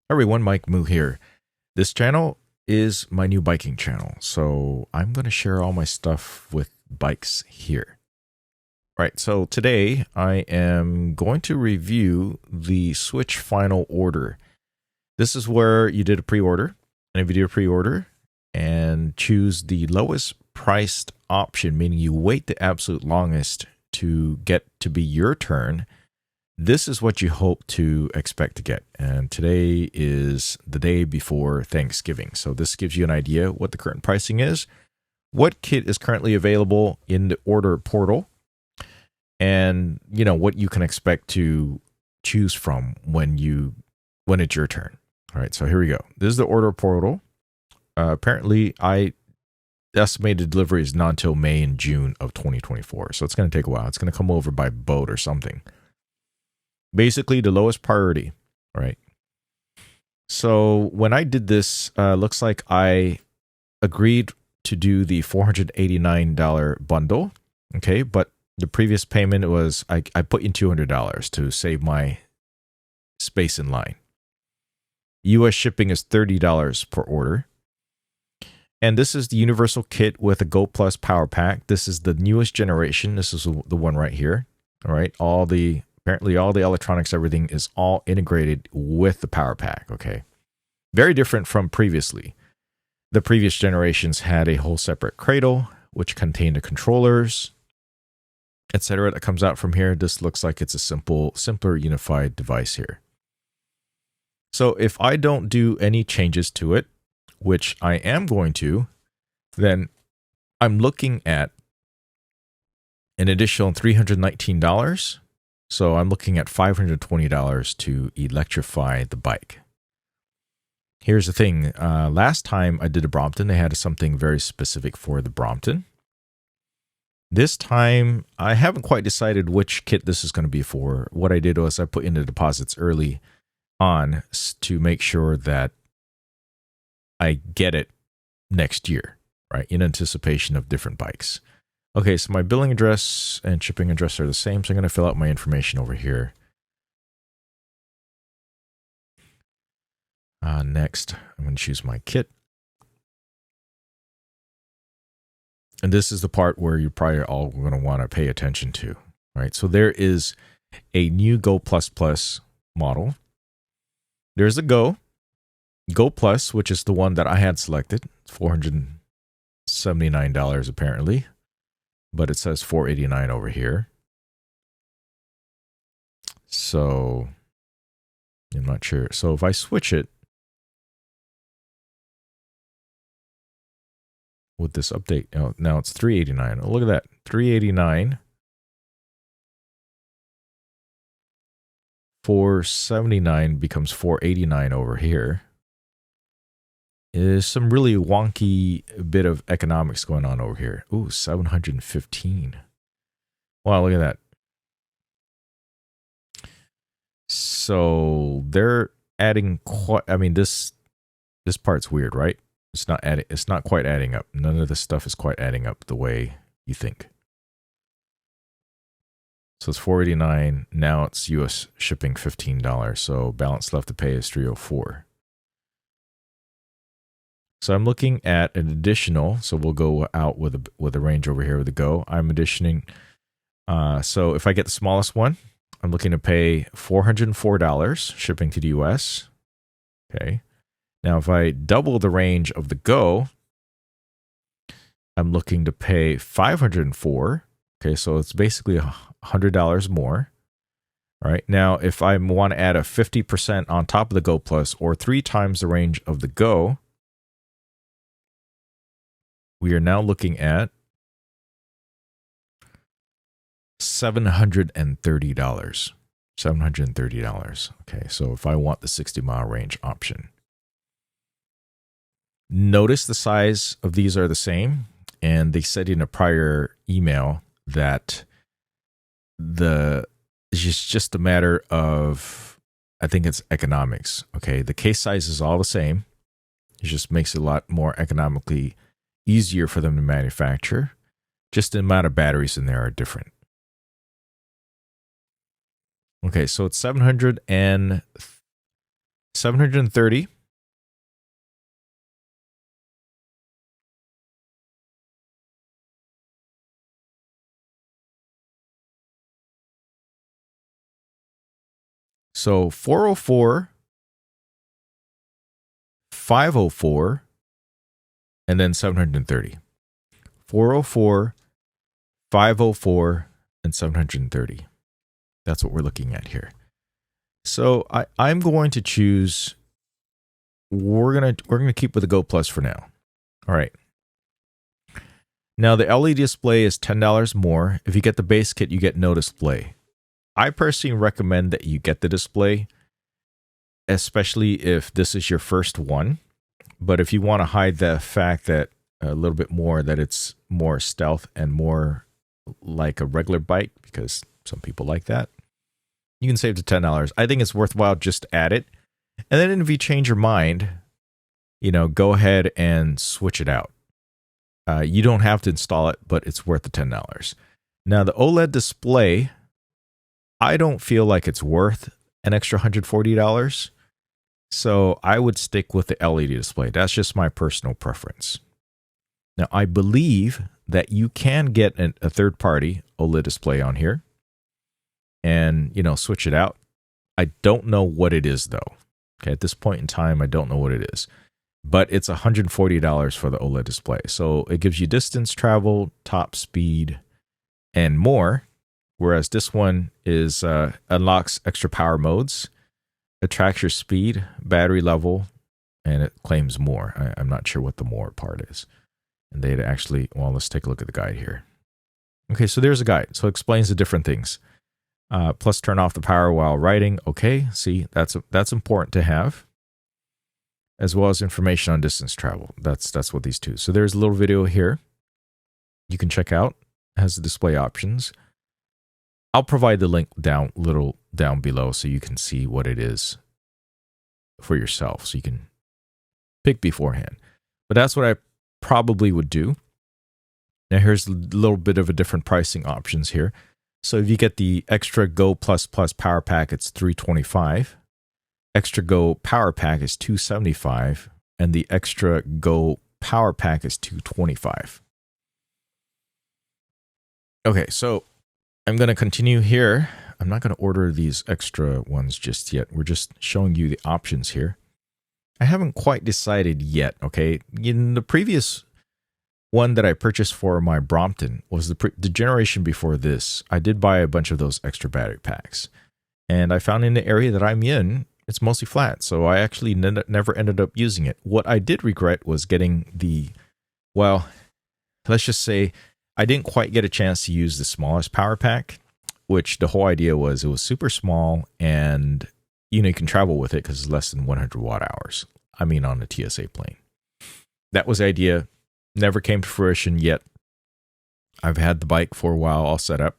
Everyone, Mike Moo here. This channel is my new biking channel, so I'm going to share all my stuff with bikes here. Right, so today I am going to review the Swytch final order. This is where you did a pre-order, and if you do a pre-order and choose the lowest priced option, meaning you wait the absolute longest to get to be your turn, this is what you hope to expect to get. And today is the day before Thanksgiving. So this gives you an idea what the current pricing is, what kit is currently available in the order portal, and what you can expect to choose from when it's your turn. All right, so here we go. This is the order portal. Apparently, I estimated delivery is not until May and June of 2024. So it's going to take a while. It's going to come over by boat or something. Basically, the lowest priority, right? So when I did this, looks like I agreed to do the $489 bundle, okay? But the previous payment was, I put in $200 to save my space in line. US shipping is $30 per order. And this is the universal kit with a Go Plus power pack. This is the newest generation. This is the one right here, all right? Apparently all the electronics, everything is all integrated with the power pack, okay? Very different from previously. The previous generations had a whole separate cradle, which contained the controllers, etc. that comes out from here. This looks like it's a simpler unified device here. So if I don't do any changes to it, which I am going to, then I'm looking at an additional $319. So I'm looking at $520 to electrify the bike. Here's the thing. Last time I did a Brompton, they had something very specific for the Brompton. This time, I haven't quite decided which kit this is going to be for. What I did was I put in the deposits early on to make sure that I get it next year, right? In anticipation of different bikes. Okay, so my billing address and shipping address are the same, so I'm going to fill out my information over here. Next, I'm going to choose my kit. And this is the part where you're probably all going to want to pay attention to, right? So there is a new Go Plus Plus model. There's a Go Plus, which is the one that I had selected. It's $479 apparently. But it says $489 over here. So I'm not sure. So if I switch it with this update, now it's $389. Oh, look at that. $389. $479 becomes $489 over here. Is some really wonky bit of economics going on over here. Ooh, 715. Wow, look at that. So they're adding quite, this part's weird, right? It's not quite adding up. None of this stuff is quite adding up the way you think. So it's $489. Now it's US shipping $15. So balance left to pay is $304. So I'm looking at an additional, so we'll go out with a range over here with the Go. I'm additioning, so if I get the smallest one, I'm looking to pay $404 shipping to the US. Okay. Now if I double the range of the Go, I'm looking to pay $504. Okay, so it's basically $100 more. All right. Now if I want to add a 50% on top of the Go Plus or 3 times the range of the Go, we are now looking at $730. $730. Okay, so if I want the 60-mile range option. Notice the size of these are the same, and they said in a prior email that it's just a matter of, I think it's economics. Okay, the case size is all the same. It just makes it a lot more economically easier for them to manufacture. Just the amount of batteries in there are different. Okay, so it's $730. So 404, 504, and then 730. 404, 504, and 730. That's what we're looking at here. So I'm going to choose. We're gonna keep with the Go Plus for now. All right. Now the LED display is $10 more. If you get the base kit, you get no display. I personally recommend that you get the display, especially if this is your first one. But if you want to hide the fact that a little bit more, that it's more stealth and more like a regular bike, because some people like that, you can save to $10. I think it's worthwhile just to add it. And then if you change your mind, go ahead and switch it out. You don't have to install it, but it's worth the $10. Now, the OLED display, I don't feel like it's worth an extra $140. So I would stick with the LED display. That's just my personal preference. Now, I believe that you can get a third-party OLED display on here and, switch it out. I don't know what it is, though. Okay, at this point in time, I don't know what it is. But it's $140 for the OLED display. So it gives you distance travel, top speed, and more. Whereas this one is unlocks extra power modes, it tracks your speed, battery level, and it claims more. I'm not sure what the more part is. And they'd actually, let's take a look at the guide here. Okay, so there's a guide. So it explains the different things. Plus turn off the power while riding. Okay, see, that's important to have. As well as information on distance travel. That's what these two. So there's a little video here you can check out. It has the display options. I'll provide the link down below so you can see what it is for yourself, so you can pick beforehand. But that's what I probably would do. Now here's a little bit of a different pricing options here. So if you get the extra Go Plus power pack, it's $325. Extra Go Power Pack is $275, and the Extra Go Power Pack is $225. Okay, so I'm going to continue here. I'm not going to order these extra ones just yet. We're just showing you the options here. I haven't quite decided yet, okay? In the previous one that I purchased for my Brompton was the generation before this. I did buy a bunch of those extra battery packs. And I found in the area that I'm in, it's mostly flat, so I actually never ended up using it. What I did regret was getting let's just say I didn't quite get a chance to use the smallest power pack, which the whole idea was it was super small and, you can travel with it because it's less than 100 watt hours. I mean, on the TSA plane. That was the idea. Never came to fruition yet. I've had the bike for a while all set up.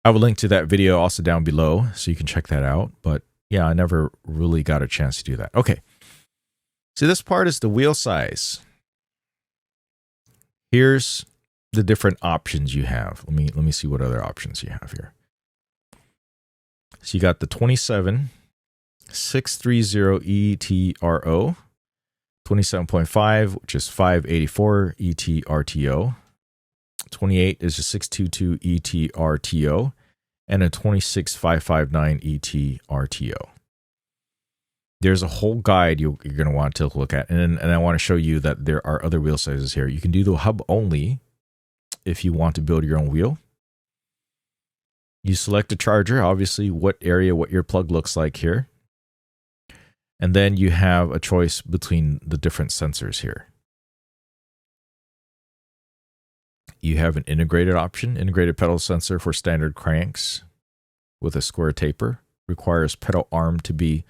I will link to that video also down below so you can check that out, but yeah, I never really got a chance to do that. Okay. So this part is the wheel size. Here's the different options you have. Let me see what other options you have here. So you got the 27 630 ETRO, 27.5, which is 584 ETRTO. 28 is a 622 ETRTO. And a 26559 ETRTO. There's a whole guide you're going to want to look at. And I want to show you that there are other wheel sizes here. You can do the hub only if you want to build your own wheel. You select a charger, obviously what your plug looks like here. And then you have a choice between the different sensors here. You have an integrated option, integrated pedal sensor for standard cranks with a square taper. Requires pedal arm to be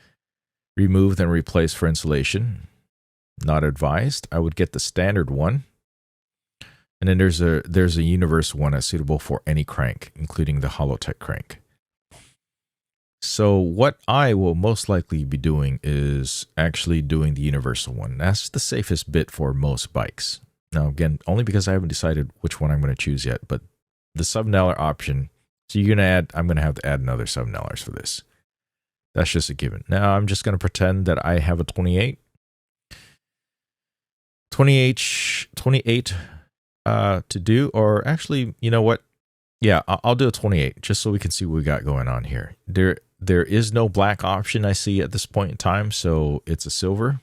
removed and replaced for insulation. Not advised. I would get the standard one. And then there's a universal one that's suitable for any crank, including the Holotech crank. So what I will most likely be doing is actually doing the universal one. That's the safest bit for most bikes. Now, again, only because I haven't decided which one I'm going to choose yet, but the $7 option, so I'm going to have to add another $7 for this. That's just a given. Now I'm just going to pretend that I have a 28 to do, or actually, you know what? Yeah, I'll do a 28 just so we can see what we got going on here. There is no black option I see at this point in time, so it's a silver.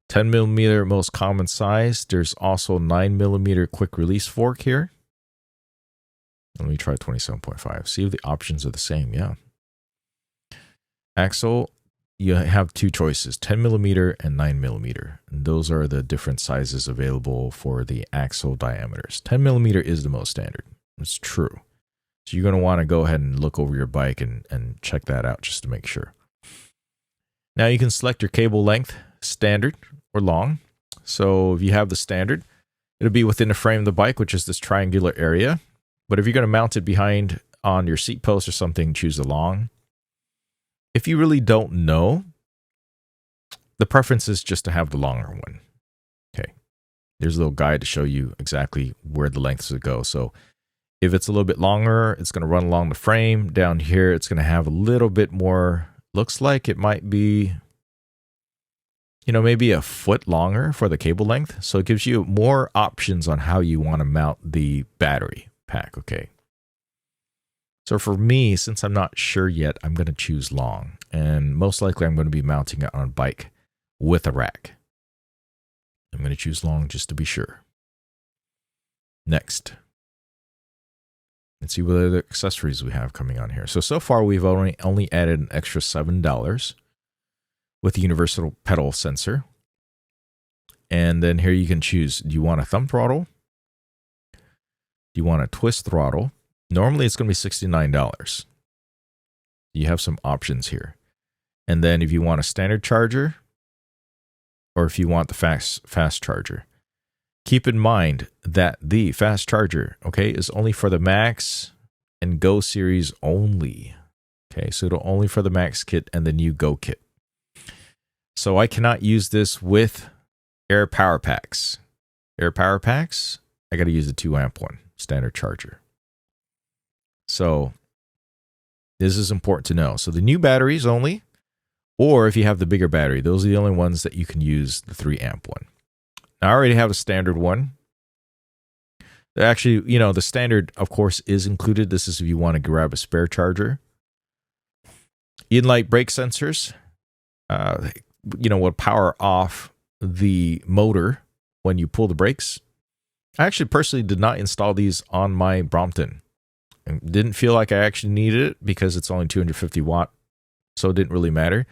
10 millimeter most common size. There's also 9 millimeter quick release fork here. Let me try 27.5. See if the options are the same. Yeah. Axle, you have two choices, 10 millimeter and 9 millimeter. And those are the different sizes available for the axle diameters. 10 millimeter is the most standard. It's true. So you're going to want to go ahead and look over your bike and check that out just to make sure. Now you can select your cable length, standard or long. So if you have the standard, it'll be within the frame of the bike, which is this triangular area. But if you're going to mount it behind on your seat post or something, choose the long. If you really don't know, the preference is just to have the longer one. Okay. There's a little guide to show you exactly where the lengths would go. So if it's a little bit longer, it's going to run along the frame. Down here, it's going to have a little bit more. Looks like it might be, maybe a foot longer for the cable length. So it gives you more options on how you want to mount the battery pack. Okay. So for me, since I'm not sure yet, I'm going to choose long. And most likely I'm going to be mounting it on a bike with a rack. I'm going to choose long just to be sure. Next. Let's see what other accessories we have coming on here. So far we've only added an extra $7 with the universal pedal sensor. And then here you can choose, do you want a thumb throttle? Do you want a twist throttle? Normally it's going to be $69. You have some options here. And then if you want a standard charger, or if you want the fast charger, keep in mind that the fast charger, okay, is only for the Max and Go series only. Okay, so it'll only for the Max kit and the new Go kit. So I cannot use this with Air Power Packs. Air Power Packs, I got to use the 2 amp one, standard charger. So this is important to know. So the new batteries only, or if you have the bigger battery, those are the only ones that you can use the 3 amp one. Now, I already have a standard one. Actually, the standard, of course, is included. This is if you want to grab a spare charger. In-light brake sensors, will power off the motor when you pull the brakes. I actually personally did not install these on my Brompton. Didn't feel like I actually needed it because it's only 250 watt, so it didn't really matter.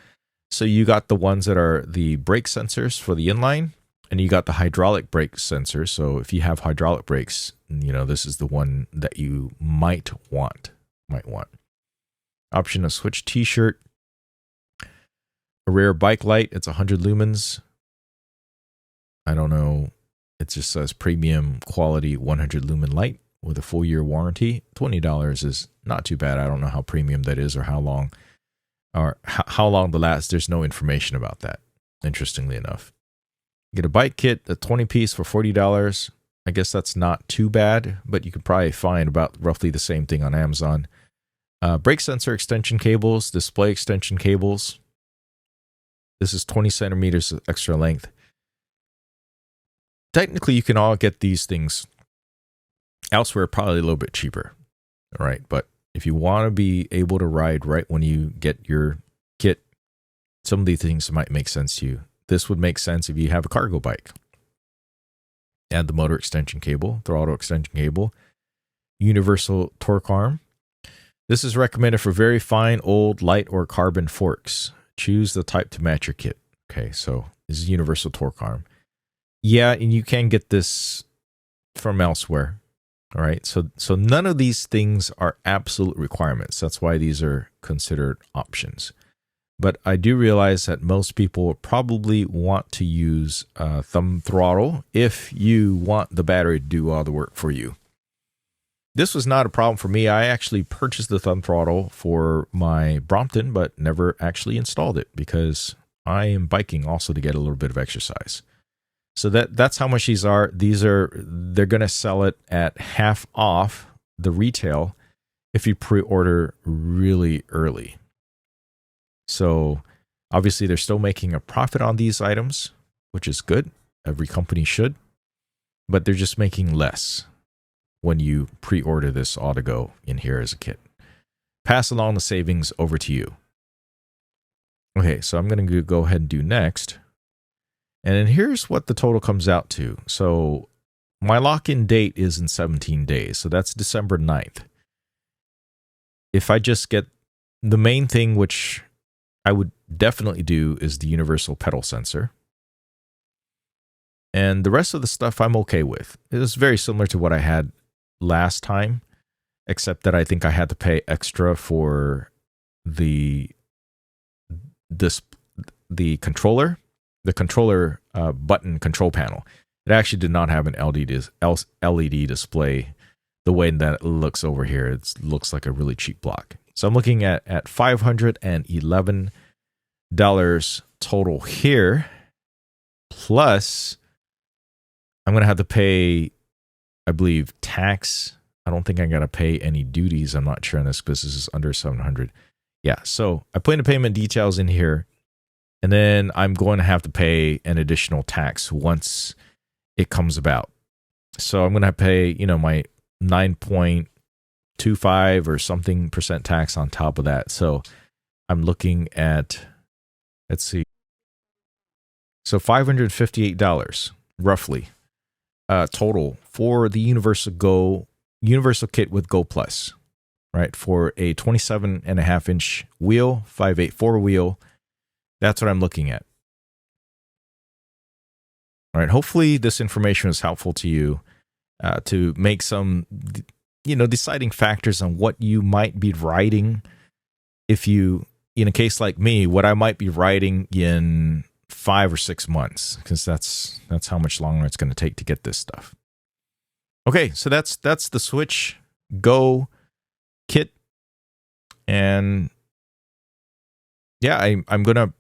So you got the ones that are the brake sensors for the inline, and you got the hydraulic brake sensor. So if you have hydraulic brakes, this is the one that you might want. Option, a Swytch t-shirt, a rear bike light. It's 100 lumens. I don't know. It just says premium quality 100 lumen light with a full year warranty. $20 is not too bad. I don't know how premium that is or how long the last. There's no information about that, interestingly enough. Get a bike kit, a 20 piece for $40. I guess that's not too bad, but you could probably find about roughly the same thing on Amazon. Brake sensor extension cables, display extension cables. This is 20 centimeters of extra length. Technically, you can all get these things elsewhere, probably a little bit cheaper. All right. But if you want to be able to ride right when you get your kit, some of these things might make sense to you. This would make sense if you have a cargo bike. Add the motor extension cable, throttle extension cable, universal torque arm. This is recommended for very fine, old, light, or carbon forks. Choose the type to match your kit. Okay, so this is universal torque arm. Yeah, and you can get this from elsewhere. All right, so none of these things are absolute requirements. That's why these are considered options. But I do realize that most people probably want to use thumb throttle if you want the battery to do all the work for you. This was not a problem for me. I actually purchased the thumb throttle for my Brompton, but never actually installed it because I am biking also to get a little bit of exercise. So that's how much these are. They're going to sell it at half off the retail if you pre-order really early. So obviously they're still making a profit on these items, which is good. Every company should, but they're just making less when you pre-order this all-to-go in here as a kit. Pass along the savings over to you. Okay, so I'm going to go ahead and do next. And then here's what the total comes out to. So my lock-in date is in 17 days. So that's December 9th. If I just get the main thing, which I would definitely do, is the universal pedal sensor. And the rest of the stuff I'm okay with. It was very similar to what I had last time, except that I think I had to pay extra for the controller, button control panel. It actually did not have an LED display the way that it looks over here. It looks like a really cheap block. So I'm looking at $511 total here, plus I'm going to have to pay, I believe, tax. I don't think I got to pay any duties. I'm not sure on this because this is under $700. Yeah, so I put in the payment details in here, and then I'm going to have to pay an additional tax once it comes about. So I'm going to have to pay, my 9.25 or something percent tax on top of that. So I'm looking at, let's see, so $558 roughly total for the universal kit with Go Plus, right? For a 27.5-inch wheel, 584 wheel. That's what I'm looking at. All right. Hopefully this information was helpful to you to make some, deciding factors on what you might be riding. If you, in a case like me, what I might be riding in 5 or 6 months, because that's how much longer it's going to take to get this stuff. Okay, so that's the Swytch Go kit, and yeah, I'm gonna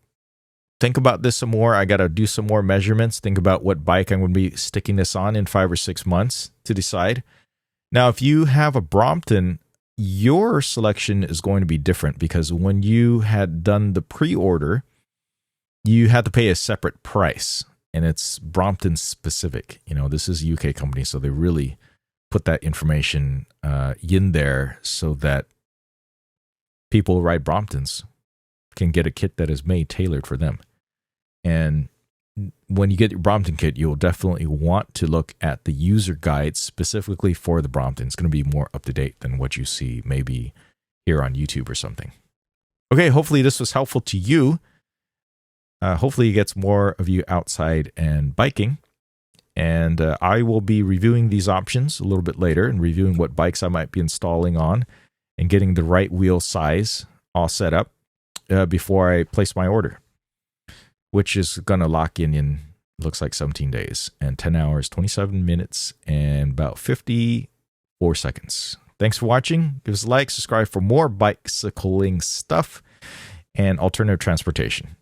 think about this some more. I gotta do some more measurements, think about what bike I'm going to be sticking this on in 5 or 6 months to decide. Now, if you have a Brompton, your selection is going to be different, because when you had done the pre-order, you had to pay a separate price, and it's Brompton Specific. This is a UK company, so they really put that information in there so that people who ride Bromptons can get a kit that is made tailored for them. And when you get your Brompton kit, you'll definitely want to look at the user guide specifically for the Brompton. It's going to be more up to date than what you see maybe here on YouTube or something. Okay, hopefully this was helpful to you. Hopefully it gets more of you outside and biking. And I will be reviewing these options a little bit later and reviewing what bikes I might be installing on and getting the right wheel size all set up before I place my order, which is going to lock in looks like 17 days and 10 hours, 27 minutes, and about 54 seconds. Thanks for watching. Give us a like, subscribe for more bicycling stuff and alternative transportation.